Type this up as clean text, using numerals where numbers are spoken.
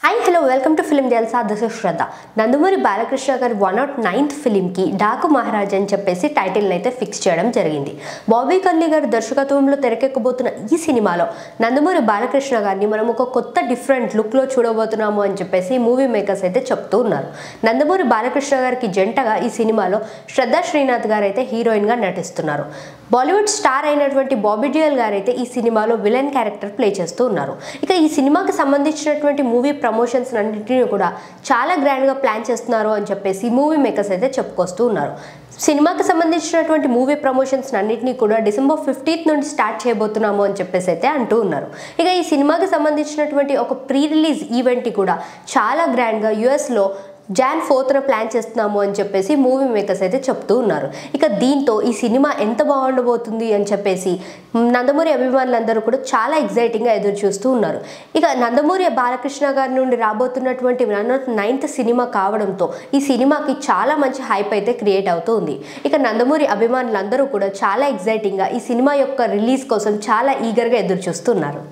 Hi, hello, welcome to Film Jalsa. This is Shraddha. Nandamuri Balakrishna గారి 109th film కి డాకు మహారాజ్ అని చెప్పేసి టైటిల్ అయితే ఫిక్స్ చేయడం జరిగింది. బాబీ కల్లి గారి దర్శకత్వంలో తెరకెక్కబోతున్న ఈ సినిమాలో నందమూరి బాలకృష్ణ గారిని మనం ఒక కొత్త డిఫరెంట్ లుక్ లో చూడబోతున్నాము అని చెప్పేసి మూవీ మేకర్స్ అయితే చెప్తూ ఉన్నారు. నందమూరి బాలకృష్ణ గారికి జంటగా ఈ సినిమాలో శ్రద్ధా శ్రీనాథ్ గారు అయితే హీరోయిన్ గా నటిస్తున్నారు. బాలీవుడ్ స్టార్ అయినటువంటి బాబీ డియోల్ గారు అయితే ఈ సినిమాలో విలన్ క్యారెక్టర్ ప్లే చేస్తూ ఉన్నారు. ఇక ఈ సినిమాకి సంబంధించినటువంటి మూవీ ప్రమోషన్స్ అన్నింటినీ కూడా చాలా గ్రాండ్ గా ప్లాన్ చేస్తున్నారు అని చెప్పేసి మూవీ మేకర్స్ అయితే చెప్పుకొస్తూ ఉన్నారు. సినిమాకి సంబంధించినటువంటి మూవీ ప్రమోషన్స్ అన్నింటినీ కూడా December 15th నుండి స్టార్ట్ చేయబోతున్నాము అని చెప్పేసి అయితే అంటూ ఉన్నారు. ఇక ఈ సినిమాకి సంబంధించినటువంటి ఒక ప్రీ రిలీజ్ ఈవెంట్ కూడా చాలా గ్రాండ్ గా US లో Jan 4th ప్లాన్ చేస్తున్నాము అని చెప్పేసి మూవీ మేకర్స్ అయితే చెప్తూ ఉన్నారు. ఇక దీంతో ఈ సినిమా ఎంత బాగుండబోతుంది అని చెప్పేసి నందమూరి అభిమానులందరూ కూడా చాలా ఎక్సైటింగ్గా ఎదురు చూస్తూ ఉన్నారు. ఇక నందమూరి బాలకృష్ణ గారి నుండి రాబోతున్నటువంటి 109th సినిమా కావడంతో ఈ సినిమాకి చాలా మంచి హైప్ అయితే క్రియేట్ అవుతూ ఉంది. ఇక నందమూరి అభిమానులందరూ కూడా చాలా ఎక్సైటింగ్గా ఈ సినిమా యొక్క రిలీజ్ కోసం చాలా ఈగర్గా ఎదురు చూస్తున్నారు.